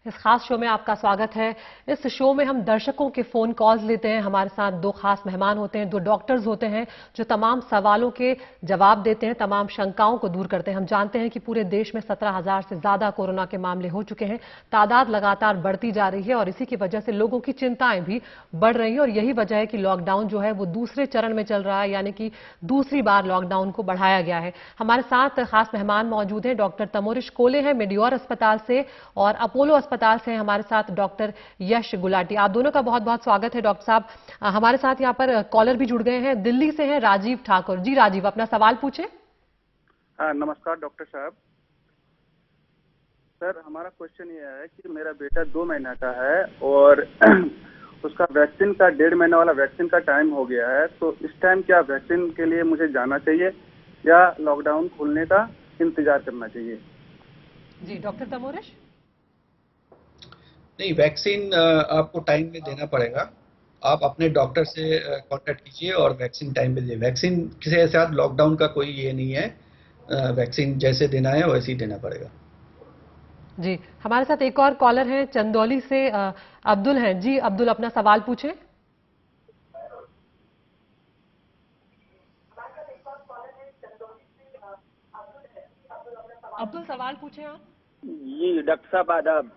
इस खास शो में आपका स्वागत है। इस शो में हम दर्शकों के फोन कॉल्स लेते हैं। हमारे साथ दो खास मेहमान होते हैं, दो डॉक्टर्स होते हैं जो तमाम सवालों के जवाब देते हैं, तमाम शंकाओं को दूर करते हैं। हम जानते हैं कि पूरे देश में 17,000 से ज्यादा कोरोना के मामले हो चुके हैं। तादाद लगातार बढ़ती जा रही है और इसी की वजह से लोगों की चिंताएं भी बढ़ रही हैं और यही वजह है कि लॉकडाउन जो है वो दूसरे चरण में चल रहा है, यानी कि दूसरी बार लॉकडाउन को बढ़ाया गया है। हमारे साथ खास मेहमान मौजूद हैं। डॉक्टर तमोरिश कोले हैं मेडियोर अस्पताल से और अपोलो अस्पताल से हमारे साथ डॉक्टर यश गुलाटी। आप दोनों का बहुत बहुत स्वागत है। डॉक्टर साहब, हमारे साथ यहाँ पर कॉलर भी जुड़ गए हैं। दिल्ली से हैं राजीव ठाकुर। जी राजीव, अपना सवाल पूछें। नमस्कार डॉक्टर साहब। सर, हमारा क्वेश्चन ये है कि मेरा बेटा 2 महीना का है और उसका वैक्सीन का 1.5 महीना वाला वैक्सीन का टाइम हो गया है, तो इस टाइम क्या वैक्सीन के लिए मुझे जाना चाहिए या लॉकडाउन खुलने का इंतजार करना चाहिए? जी डॉक्टर तमोरिश। नहीं, वैक्सीन आपको टाइम में देना पड़ेगा। आप अपने डॉक्टर से कांटेक्ट कीजिए और वैक्सीन टाइम पे दीजिए। वैक्सीन के साथ लॉकडाउन का कोई ये नहीं है। वैक्सीन जैसे देना है वैसे ही देना पड़ेगा। जी, हमारे साथ एक और कॉलर हैं चंदौली से अब्दुल हैं। जी अब्दुल, अपना सवाल पूछें। अब्दुल, सवाल पूछें आप। जी डॉक्टर साहब आदाब।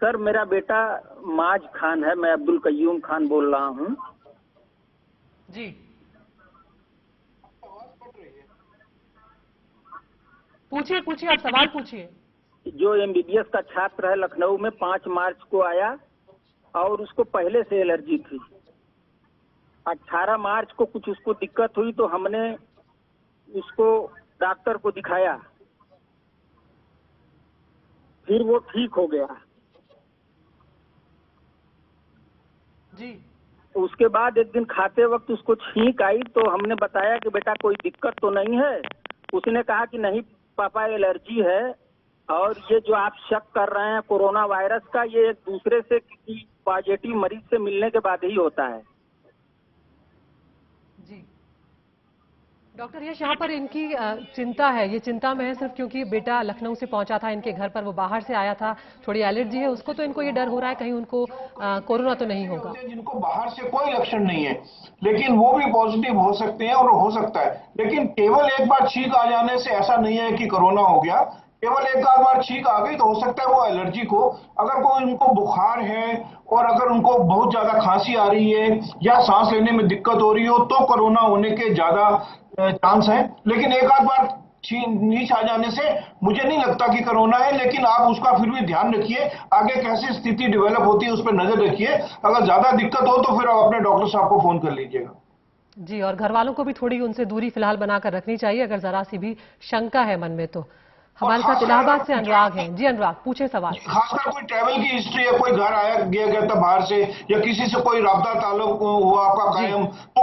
सर, मेरा बेटा माज खान है, मैं अब्दुल कयूम खान बोल रहा हूँ। जी पूछिए पूछिए, आप सवाल पूछिए। जो एमबीबीएस का छात्र है, लखनऊ में 5 मार्च को आया और उसको पहले से एलर्जी थी। 18 मार्च को कुछ उसको दिक्कत हुई तो हमने उसको डॉक्टर को दिखाया, फिर वो ठीक हो गया। जी, उसके बाद एक दिन खाते वक्त उसको छींक आई तो हमने बताया कि बेटा कोई दिक्कत तो नहीं है। उसने कहा कि नहीं पापा, एलर्जी है और ये जो आप शक कर रहे हैं कोरोना वायरस का, ये एक दूसरे से किसी पॉजिटिव मरीज से मिलने के बाद ही होता है। जी डॉक्टर यश, यहाँ पर इनकी चिंता है, ये चिंता में है सिर्फ क्योंकि बेटा लखनऊ से पहुंचा था इनके घर पर, वो बाहर से आया था, थोड़ी एलर्जी है उसको, तो इनको ये डर हो रहा है कहीं उनको कोरोना तो नहीं होगा। जिनको बाहर से कोई लक्षण नहीं है लेकिन वो भी पॉजिटिव हो सकते हैं और हो सकता है, लेकिन केवल एक बार छींक आ जाने से ऐसा नहीं है कि कोरोना हो गया। केवल एक आध बार छींक आ गई तो हो सकता है वो एलर्जी को, अगर कोई उनको बुखार है और अगर उनको बहुत ज्यादा खांसी आ रही है या सांस लेने में दिक्कत हो रही हो तो कोरोना होने के ज्यादा चांस है। लेकिन एक आध बार नीच आ जाने से मुझे नहीं लगता कि कोरोना है, लेकिन आप उसका फिर भी ध्यान रखिए, आगे कैसी स्थिति डेवलप होती है उस पर नजर रखिए। अगर ज्यादा दिक्कत हो तो फिर आप अपने डॉक्टर साहब को फोन कर लीजिएगा। जी, और घर वालों को भी थोड़ी उनसे दूरी फिलहाल बनाकर रखनी चाहिए अगर जरा सी भी शंका है मन में तो। हमारे साथ इलाहाबाद से अनुराग हैं। जी अनुराग, पूछे सवाल। खासकर कोई ट्रैवल की हिस्ट्री है, कोई घर आया गया था बाहर से या किसी से कोई राब्ता ताल्लुक हुआ आपका कायम, तो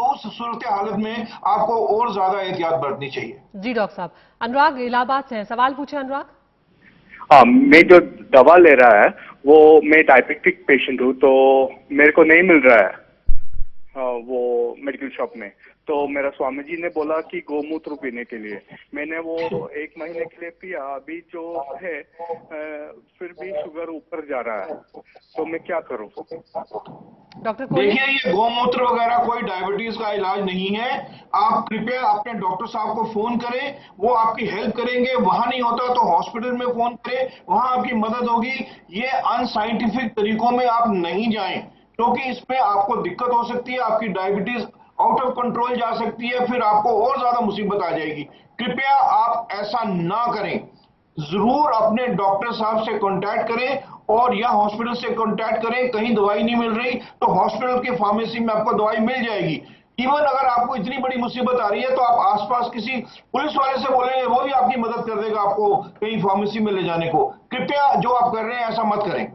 उस सूरत हालत में आपको और ज्यादा एहतियात बरतनी चाहिए। जी डॉक्टर साहब, अनुराग इलाहाबाद से हैं, सवाल पूछे अनुराग। हाँ, मैं जो दवा ले रहा है वो, मैं डायबिटिक पेशेंट हूँ तो मेरे को नहीं मिल रहा है वो मेडिकल शॉप में। तो मेरा स्वामी जी ने बोला कि गोमूत्र पीने के लिए, मैंने वो 1 महीने के लिए पिया। अभी जो है फिर भी शुगर ऊपर जा रहा है, तो मैं क्या करूं? डॉक्टर देखिए, ये गोमूत्र वगैरह कोई डायबिटीज का इलाज नहीं है। आप कृपया अपने डॉक्टर साहब को फोन करें, वो आपकी हेल्प करेंगे। वहां नहीं होता तो हॉस्पिटल में फोन करें, वहां आपकी मदद होगी। ये अनसाइंटिफिक तरीकों में आप नहीं जाएं क्योंकि इसमें आपको दिक्कत हो सकती है, आपकी डायबिटीज आउट ऑफ कंट्रोल जा सकती है, फिर आपको और ज्यादा मुसीबत आ जाएगी। कृपया आप ऐसा ना करें। जरूर अपने डॉक्टर साहब से कांटेक्ट करें और या हॉस्पिटल से कांटेक्ट करें। कहीं दवाई नहीं मिल रही तो हॉस्पिटल की फार्मेसी में आपको दवाई मिल जाएगी। इवन अगर आपको इतनी बड़ी मुसीबत आ रही है तो आप आसपास किसी पुलिस वाले से बोलेंगे, वो भी आपकी मदद कर देगा आपको कहीं फार्मेसी में ले जाने को। कृपया जो आप कर रहे हैं ऐसा मत करें।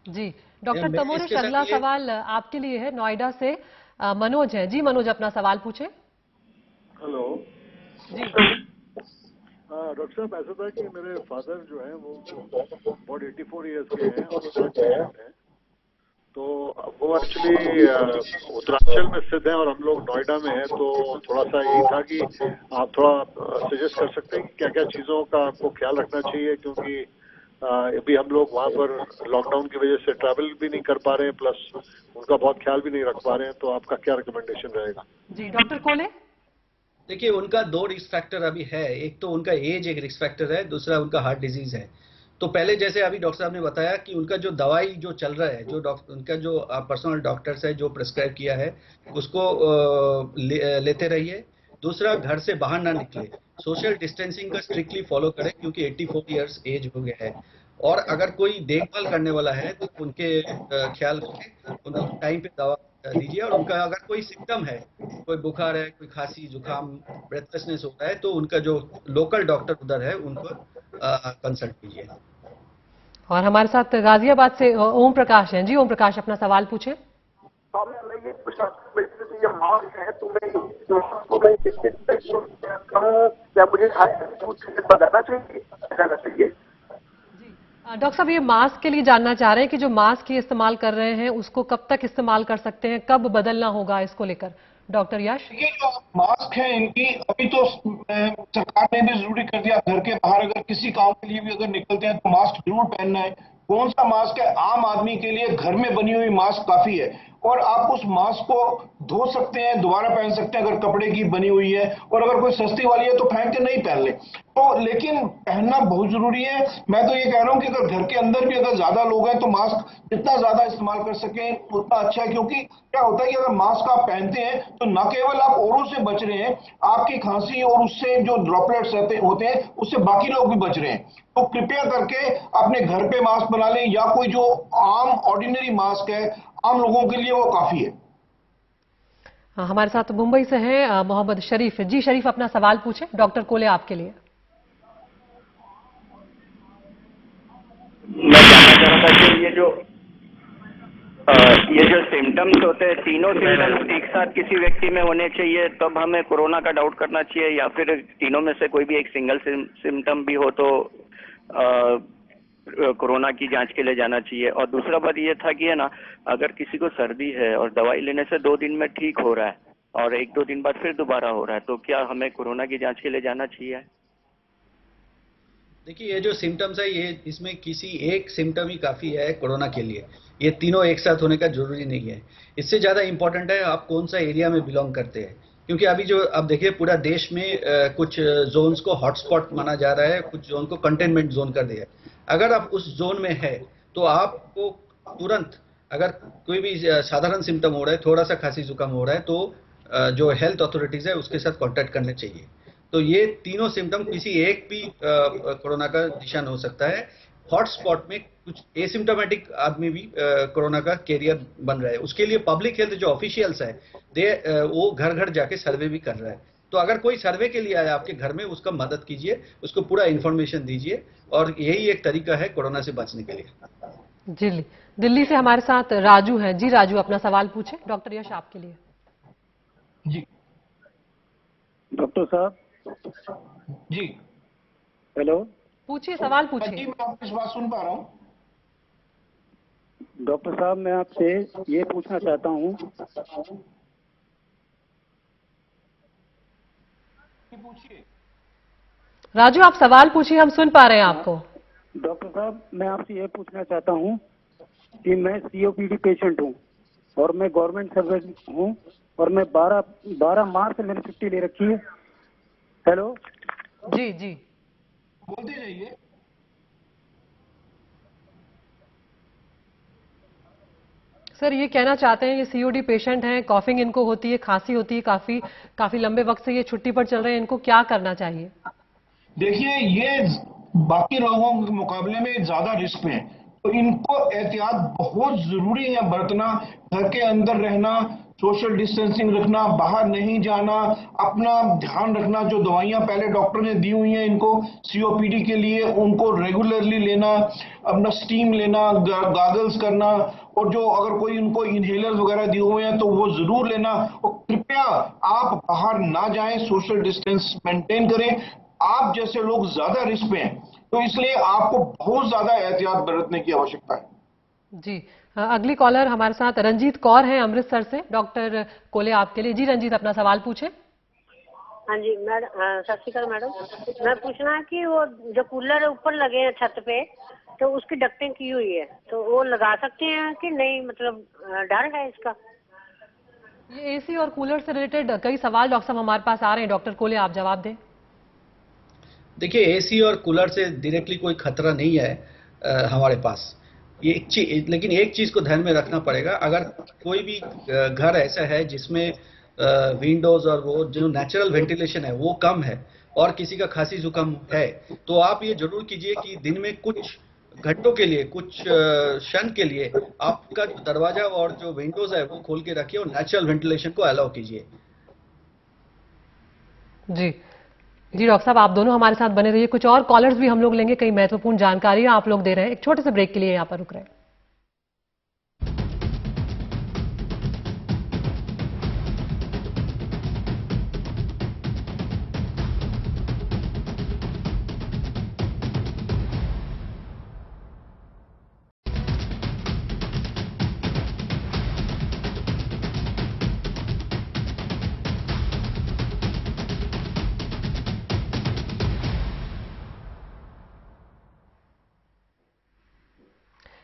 जी डॉक्टर तमोरिश, अगला सवाल आपके लिए है। नोएडा से मनोज है। जी मनोज, अपना सवाल पूछे। हेलो जी डॉक्टर साहब, ऐसा था कि मेरे फादर जो है वो अबाउट 84 ईयर्स के हैं और हार्ट पेशेंट हैं। तो वो एक्चुअली उत्तरांचल में स्थित हैं और हम लोग नोएडा में हैं। तो थोड़ा सा यही था कि आप थोड़ा सजेस्ट कर सकते हैं कि क्या क्या चीज़ों का आपको ख्याल रखना चाहिए, क्योंकि अभी हम लोग वहाँ पर लॉकडाउन की वजह से ट्रैवल भी नहीं कर पा रहे हैं, प्लस उनका बहुत ख्याल भी नहीं रख पा रहे हैं, तो आपका क्या रिकमेंडेशन रहेगा? जी डॉक्टर कोले। देखिए, उनका दो रिस्क फैक्टर अभी है। एक तो उनका एज एक रिस्क फैक्टर है, दूसरा उनका हार्ट डिजीज है। तो पहले जैसे अभी डॉक्टर साहब ने बताया कि उनका जो दवाई जो चल रहा है, जो डॉक्टर उनका जो पर्सनल डॉक्टर्स है जो प्रिस्क्राइब किया है उसको लेते रहिए। दूसरा, घर से बाहर ना निकले, सोशल डिस्टेंसिंग का स्ट्रिक्टली फॉलो करें क्योंकि 84 इयर्स एज हो गया है। और अगर कोई देखभाल करने वाला है तो उनके ख्याल रखें, उनको टाइम पे दवा दीजिए। और उनका अगर कोई सिम्टम है, कोई बुखार है, कोई खांसी जुकाम ब्रेथलेसनेस होता है, तो उनका जो लोकल डॉक्टर उधर है उनको कंसल्ट कीजिए। और हमारे साथ गाजियाबाद से ओम प्रकाश हैं। जी ओम प्रकाश, अपना सवाल पूछे। मैं ये पूछना ये मास्क है तो मैं क्या मुझे बताना चाहिए? डॉक्टर साहब, ये मास्क के लिए जानना चाह रहे हैं कि जो मास्क ये इस्तेमाल कर रहे हैं उसको कब तक इस्तेमाल कर सकते हैं, कब बदलना होगा इसको लेकर? डॉक्टर यश। ये जो मास्क है इनकी अभी तो सरकार ने भी जरूरी कर दिया, घर के बाहर अगर किसी काम के लिए भी अगर निकलते हैं तो मास्क जरूर पहनना है। कौन सा मास्क है? आम आदमी के लिए घर में बनी हुई मास्क काफी है, और आप उस मास्क को धो सकते हैं, दोबारा पहन सकते हैं अगर कपड़े की बनी हुई है, और अगर कोई सस्ती वाली है तो फेंक के नहीं पहन ले। तो लेकिन पहनना बहुत जरूरी है। मैं तो ये कह रहा हूं कि अगर घर के अंदर भी अगर ज्यादा लोग हैं तो मास्क जितना ज्यादा इस्तेमाल कर सकें उतना अच्छा है, क्योंकि क्या होता है कि अगर मास्क आप पहनते हैं तो न केवल आप औरों से बच रहे हैं, आपकी खांसी और उससे जो ड्रॉपलेट्स होते हैं उससे बाकी लोग भी बच रहे हैं। तो कृपया करके अपने घर पे मास्क बना लें, या कोई जो आम ऑर्डिनरी मास्क है आम लोगों के लिए वो काफी है। हाँ, हमारे साथ मुंबई से हैं मोहम्मद शरीफ। जी शरीफ, अपना सवाल पूछे, डॉक्टर कोले आपके लिए। मैं जानना चाह रहा था कि ये जो सिम्टम्स होते हैं, तीनों सिम्टम्स एक साथ किसी व्यक्ति में होने चाहिए तब हमें कोरोना का डाउट करना चाहिए, या फिर तीनों में से कोई भी एक सिंगल सिम्टम भी हो तो कोरोना की जांच के लिए जाना चाहिए? और दूसरा बात ये था कि है ना, अगर किसी को सर्दी है और दवाई लेने से 2 दिन में ठीक हो रहा है और 1-2 दिन बाद फिर दोबारा हो रहा है, तो क्या हमें कोरोना की जांच के लिए जाना चाहिए? देखिए, ये जो सिम्टम्स है ये इसमें किसी एक सिम्टम ही काफ़ी है कोरोना के लिए। ये तीनों एक साथ होने का जरूरी नहीं है। इससे ज़्यादा इम्पोर्टेंट है आप कौन सा एरिया में बिलोंग करते हैं, क्योंकि अभी जो अब देखिए पूरा देश में कुछ जोन्स को हॉटस्पॉट माना जा रहा है, कुछ जोन को कंटेनमेंट जोन कर दिया है। अगर आप उस जोन में है तो आपको तुरंत, अगर कोई भी साधारण सिम्टम हो रहा है, थोड़ा सा खांसी जुकाम हो रहा है, तो जो हेल्थ अथॉरिटीज़ है उसके साथ कॉन्टैक्ट करने चाहिए। तो ये तीनों सिम्टम किसी एक भी कोरोना का निशान हो सकता है। हॉटस्पॉट में कुछ एसिम्टोमेटिक आदमी भी कोरोना का कैरियर बन रहा है। उसके लिए पब्लिक हेल्थ जो ऑफिशियल्स है वो घर घर जाके सर्वे भी कर रहा है। तो अगर कोई सर्वे के लिए आया आपके घर में, उसका मदद कीजिए, उसको पूरा इन्फॉर्मेशन दीजिए, और यही एक तरीका है कोरोना से बचने के लिए। जी, दिल्ली से हमारे साथ राजू हैं। जी राजू, अपना सवाल पूछे, डॉक्टर यश आपके लिए। जी डॉक्टर साहब। जी हेलो। पूछिए, सवाल जी, पूछिए। मैं आपकी बात सुन पा रहा हूँ। डॉक्टर साहब, मैं आपसे ये पूछना चाहता हूँ, पूछिए राजू, आप सवाल पूछिए, हम सुन पा रहे हैं आपको। डॉक्टर साहब मैं आपसे ये पूछना चाहता हूँ कि मैं COPD पेशेंट हूँ और मैं गवर्नमेंट सर्वेंट हूँ, और मैं 12 मार्च से मैंने छुट्टी ले रखी है। हेलो। जी जी, बोलते जाइए। सर ये कहना चाहते हैं ये COD पेशेंट हैं, कॉफिंग इनको होती है, खांसी होती है, काफी लंबे वक्त से ये छुट्टी पर चल रहे हैं, इनको क्या करना चाहिए? देखिए, ये बाकी रोगों के मुकाबले में ज्यादा रिस्क में है, तो इनको एहतियात बहुत जरूरी है बरतना। घर के अंदर रहना, सोशल डिस्टेंसिंग रखना, बाहर नहीं जाना, अपना ध्यान रखना। जो दवाइयां पहले डॉक्टर ने दी हुई हैं इनको COPD के लिए, उनको रेगुलरली लेना, अपना स्टीम लेना, गागल्स करना, और जो अगर कोई उनको इनहेलर वगैरह दिए हुए हैं तो वो जरूर लेना। और कृपया आप बाहर ना जाएं, सोशल डिस्टेंस मेंटेन करें। आप जैसे लोग ज्यादा रिस्क में हैं, तो इसलिए आपको बहुत ज्यादा एहतियात बरतने की आवश्यकता है। जी, अगली कॉलर हमारे साथ रंजीत कौर हैं अमृतसर से। डॉक्टर कोले आपके लिए। जी रंजीत, अपना सवाल पूछे। हाँ जी मैडम, सत श्री अकाल मैडम। मैं पूछना है कि वो जो कूलर ऊपर लगे हैं छत पे, तो उसकी डक्टिंग की हुई है, तो वो लगा सकते हैं कि नहीं, मतलब डर है इसका। ये एसी और कूलर से रिलेटेड कई सवाल डॉक्टर साहब हमारे पास आ रहे हैं। डॉक्टर कोले, आप जवाब दें। देखिए, एसी और कूलर से डायरेक्टली कोई खतरा नहीं है हमारे पास। ये लेकिन एक चीज को ध्यान में रखना पड़ेगा, अगर कोई भी घर ऐसा है जिसमें विंडोज और वो जो नेचुरल वेंटिलेशन है वो कम है और किसी का खांसी जुकाम है, तो आप ये जरूर कीजिए कि दिन में कुछ घंटों के लिए, कुछ क्षण के लिए आपका जो दरवाजा और जो विंडोज है वो खोल के रखिए और नेचुरल वेंटिलेशन को अलाउ कीजिए। जी जी डॉक्टर साहब, आप दोनों हमारे साथ बने रहिए। कुछ और कॉलर्स भी हम लोग लेंगे, कई महत्वपूर्ण जानकारी आप लोग दे रहे हैं। एक छोटे से ब्रेक के लिए यहाँ पर रुक रहे हैं।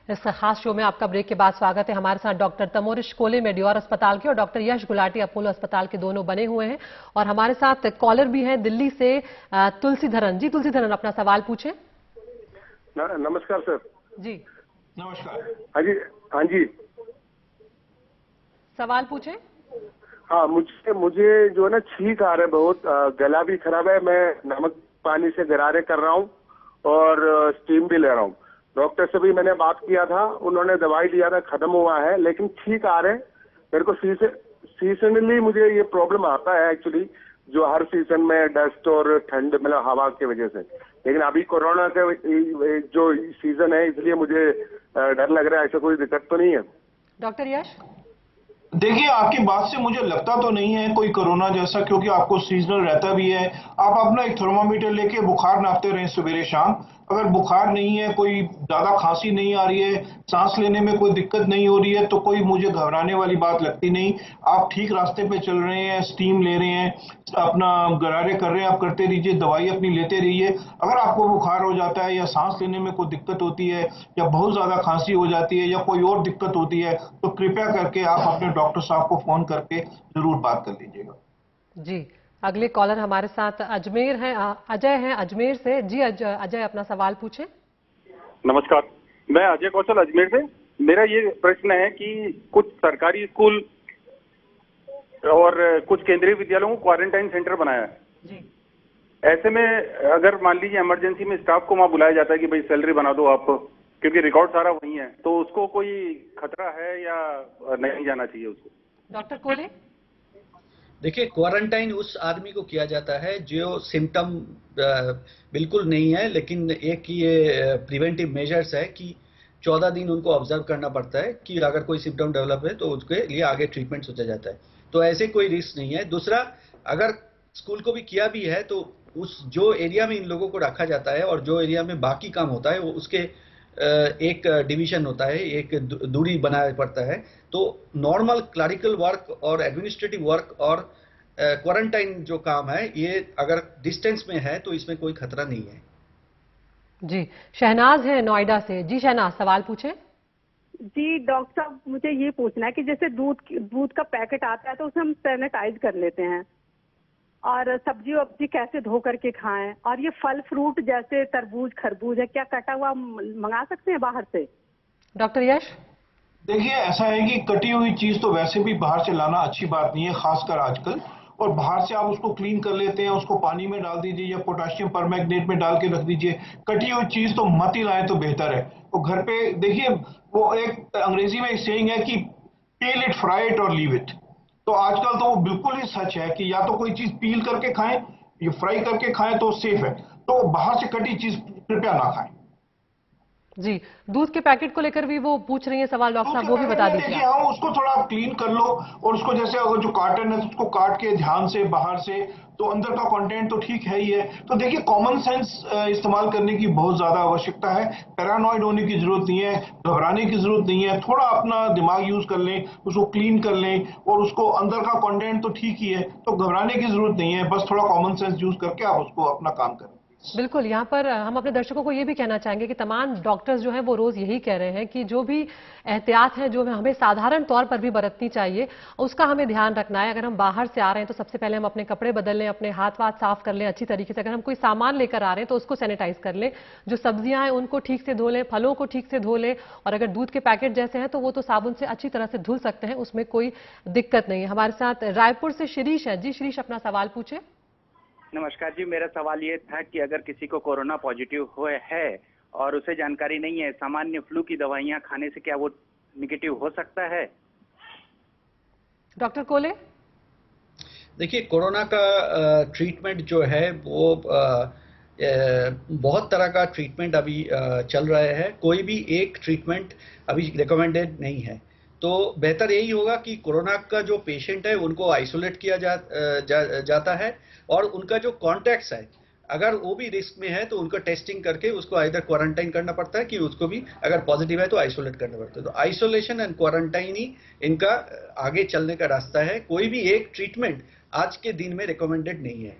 इस खास शो में आपका ब्रेक के बाद स्वागत है। हमारे साथ डॉक्टर तमोरिश कोले मेडियोर अस्पताल के और डॉक्टर यश गुलाटी अपोलो अस्पताल के दोनों बने हुए हैं। और हमारे साथ कॉलर भी हैं दिल्ली से, तुलसीधरन जी। तुलसीधरन, अपना सवाल पूछें। नमस्कार सर। जी नमस्कार। हाँ जी, हाँ जी, सवाल पूछें। हाँ, मुझे जो है ना छींक आ रहा है बहुत, गला भी खराब है, मैं नमक पानी से गरारे कर रहा हूँ और स्टीम भी ले रहा हूँ। डॉक्टर से भी मैंने बात किया था, उन्होंने दवाई दिया था, खत्म हुआ है, लेकिन छींक आ रहे हैं मेरे को। सीजनली मुझे ये प्रॉब्लम आता है एक्चुअली, जो हर सीजन में डस्ट और ठंड मतलब हवा की वजह से। लेकिन अभी कोरोना का जो सीजन है इसलिए मुझे डर लग रहा है। ऐसा कोई दिक्कत तो नहीं है? डॉक्टर यश, देखिए, आपकी बात से मुझे लगता तो नहीं है कोई कोरोना जैसा, क्योंकि आपको सीजनल रहता भी है। आप अपना एक थर्मामीटर लेके बुखार नापते रहें सवेरे शाम। अगर बुखार नहीं है, कोई ज्यादा खांसी नहीं आ रही है, सांस लेने में कोई दिक्कत नहीं हो रही है, तो कोई मुझे घबराने वाली बात लगती नहीं। आप ठीक रास्ते पे चल रहे हैं, स्टीम ले रहे हैं, अपना गरारे कर रहे हैं, आप करते रहिए, दवाई अपनी लेते रहिए। अगर आपको बुखार हो जाता है या सांस लेने में कोई दिक्कत होती है या बहुत ज्यादा खांसी हो जाती है या कोई और दिक्कत होती है, तो कृपया करके आप अपने डॉक्टर साहब को फोन करके जरूर बात कर लीजिएगा। जी अगले कॉलर हमारे साथ अजमेर हैं, अजय हैं अजमेर से। जी अजय, अपना सवाल पूछें। नमस्कार, मैं अजय कौशल अजमेर से। मेरा ये प्रश्न है कि कुछ सरकारी स्कूल और कुछ केंद्रीय विद्यालयों को क्वारंटाइन सेंटर बनाया है जी। ऐसे में अगर मान लीजिए इमरजेंसी में स्टाफ को वहां बुलाया जाता है कि भाई सैलरी बना दो आप, क्योंकि रिकॉर्ड सारा वही है, तो उसको कोई खतरा है या नहीं जाना चाहिए उसको? डॉक्टर कोले, देखिए, क्वारंटाइन उस आदमी को किया जाता है जो सिम्टम बिल्कुल नहीं है, लेकिन एक ये प्रिवेंटिव मेजर्स है कि 14 दिन उनको ऑब्जर्व करना पड़ता है कि अगर कोई सिम्टम डेवलप है तो उसके लिए आगे ट्रीटमेंट सोचा जाता है। तो ऐसे कोई रिस्क नहीं है। दूसरा, अगर स्कूल को भी किया भी है तो उस जो एरिया में इन लोगों को रखा जाता है और जो एरिया में बाकी काम होता है वो उसके एक डिवीजन होता है, एक दूरी बनाना पड़ता है। तो नॉर्मल क्लरिकल वर्क और एडमिनिस्ट्रेटिव वर्क और क्वारंटाइन जो काम है, ये अगर डिस्टेंस में है तो इसमें कोई खतरा नहीं है। जी शहनाज है नोएडा से। जी शहनाज, सवाल पूछें। जी डॉक्टर साहब, मुझे ये पूछना है कि जैसे दूध का पैकेट आता है तो उसे हम सैनिटाइज कर लेते हैं, और सब्जी वब्जी कैसे धो करके खाएं, और ये फल फ्रूट जैसे तरबूज खरबूज है, क्या कटा हुआ मंगा सकते हैं बाहर से? डॉक्टर यश, देखिए, ऐसा है कि कटी हुई चीज तो वैसे भी बाहर से लाना अच्छी बात नहीं है, खासकर आजकल। और बाहर से आप उसको क्लीन कर लेते हैं, उसको पानी में डाल दीजिए या पोटेशियम परमैंगनेट में डाल के रख दीजिए। कटी हुई चीज तो मत ही लाएं तो बेहतर है। तो घर पे देखिए, वो एक अंग्रेजी में सेइंग है कि पील इट, फ्राई इट और लीव इट। तो आजकल तो वो बिल्कुल ही सच है कि या तो कोई चीज पील करके खाएं या फ्राई करके खाएं तो सेफ है। तो बाहर से कटी चीज कृपया ना खाएं। जी दूध के पैकेट को लेकर भी वो पूछ रही है सवाल डॉक्टर साहब, वो भी बता दीजिए। हाँ, उसको थोड़ा आप क्लीन कर लो और उसको जैसे अगर जो कार्टन है उसको काट के ध्यान से बाहर से, तो अंदर का कंटेंट तो ठीक है ही है। तो देखिए, कॉमन सेंस इस्तेमाल करने की बहुत ज्यादा आवश्यकता है। पैरानॉइड होने की जरूरत नहीं है, घबराने की जरूरत नहीं है। थोड़ा अपना दिमाग यूज कर लें, उसको क्लीन कर लें और उसको अंदर का कंटेंट तो ठीक ही है, तो घबराने की जरूरत नहीं है। बस थोड़ा कॉमन सेंस यूज करके आप उसको अपना काम करें। बिल्कुल, यहाँ पर हम अपने दर्शकों को ये भी कहना चाहेंगे कि तमाम डॉक्टर्स जो हैं वो रोज यही कह रहे हैं कि जो भी एहतियात है जो हमें साधारण तौर पर भी बरतनी चाहिए, उसका हमें ध्यान रखना है। अगर हम बाहर से आ रहे हैं तो सबसे पहले हम अपने कपड़े बदल लें, अपने हाथ वाथ साफ कर लें अच्छी तरीके से। अगर हम कोई सामान लेकर आ रहे हैं तो उसको सैनिटाइज कर लें, जो सब्जियां हैं उनको ठीक से धो लें, फलों को ठीक से धो लें, और अगर दूध के पैकेट जैसे हैं तो वो तो साबुन से अच्छी तरह से धुल सकते हैं, उसमें कोई दिक्कत नहीं है। हमारे साथ रायपुर से शिरीष है। जी शिरीष, अपना सवाल पूछे। नमस्कार जी, मेरा सवाल ये था कि अगर किसी को कोरोना पॉजिटिव हुए है और उसे जानकारी नहीं है, सामान्य फ्लू की दवाइयां खाने से क्या वो निगेटिव हो सकता है? डॉक्टर कोले। देखिए, कोरोना का ट्रीटमेंट जो है वो बहुत तरह का ट्रीटमेंट अभी चल रहा है। कोई भी एक ट्रीटमेंट अभी रिकमेंडेड नहीं है। तो बेहतर यही होगा कि कोरोना का जो पेशेंट है उनको आइसोलेट किया जाता है, और उनका जो कॉन्टैक्ट्स है अगर वो भी रिस्क में है तो उनका टेस्टिंग करके उसको आइदर क्वारंटाइन करना पड़ता है कि उसको भी अगर पॉजिटिव है तो आइसोलेट करना पड़ता है। तो आइसोलेशन एंड क्वारंटाइन ही इनका आगे चलने का रास्ता है। कोई भी एक ट्रीटमेंट आज के दिन में रिकमेंडेड नहीं है।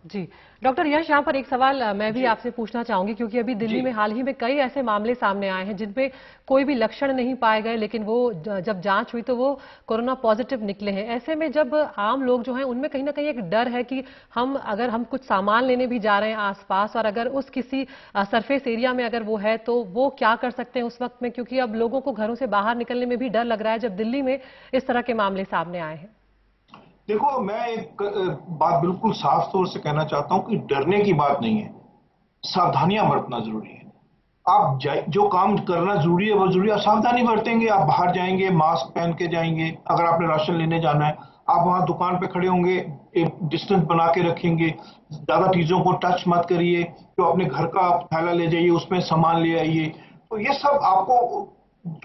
जी डॉक्टर यश, यहाँ पर एक सवाल मैं भी आपसे पूछना चाहूंगी, क्योंकि अभी दिल्ली में हाल ही में कई ऐसे मामले सामने आए हैं जिनपे कोई भी लक्षण नहीं पाए गए, लेकिन वो जब जांच हुई तो वो कोरोना पॉजिटिव निकले हैं। ऐसे में जब आम लोग जो हैं उनमें कहीं ना कहीं एक डर है कि अगर हम कुछ सामान लेने भी जा रहे हैं आसपास, और अगर उस किसी सरफेस एरिया में अगर वो है तो वो क्या कर सकते हैं उस वक्त में, क्योंकि अब लोगों को घरों से बाहर निकलने में भी डर लग रहा है जब दिल्ली में इस तरह के मामले सामने आए हैं। देखो, मैं एक बात बिल्कुल साफ तौर से कहना चाहता हूं कि डरने की बात नहीं है, सावधानियां बरतना जरूरी है। आप जो काम करना जरूरी है वो जरूरी है, आप सावधानी बरतेंगे, आप बाहर जाएंगे मास्क पहन के जाएंगे। अगर आपने राशन लेने जाना है, आप वहां दुकान पे खड़े होंगे, एक डिस्टेंस बना के रखेंगे, ज्यादा चीजों को टच मत करिए। जो अपने घर का थैला ले जाइए, उसमें सामान ले आइए। तो ये सब आपको,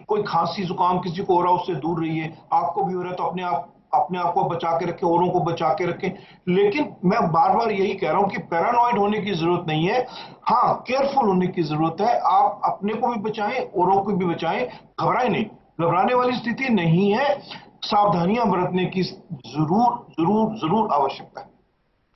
कोई खांसी जुकाम किसी को हो रहा है उससे दूर रहिए, आपको भी हो रहा है तो अपने आप को बचा के रखें, औरों को बचा के रखें। लेकिन मैं बार बार यही कह रहा हूं कि पैरानॉइड होने की जरूरत नहीं है, हाँ केयरफुल होने की जरूरत है। आप अपने को भी बचाएं, औरों को भी बचाएं, घबराएं नहीं, घबराने वाली स्थिति नहीं है। सावधानियां बरतने की जरूर जरूर जरूर आवश्यकता है।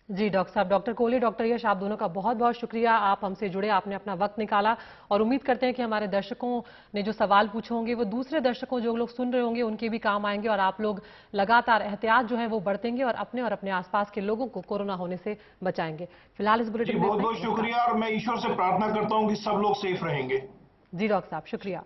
जी डॉक्टर साहब, डॉक्टर कोहली, डॉक्टर यश, आप दोनों का बहुत बहुत शुक्रिया, आप हमसे जुड़े, आपने अपना वक्त निकाला, और उम्मीद करते हैं कि हमारे दर्शकों ने जो सवाल पूछे होंगे वो दूसरे दर्शकों जो लोग सुन रहे होंगे उनके भी काम आएंगे, और आप लोग लगातार एहतियात जो है वो बरतेंगे और अपने आसपास के लोगों को कोरोना होने से बचाएंगे। फिलहाल इस बुलेटिन में बहुत बहुत शुक्रिया, और मैं ईश्वर से प्रार्थना करता हूँ कि सब लोग सेफ रहेंगे। जी डॉक्टर साहब, शुक्रिया।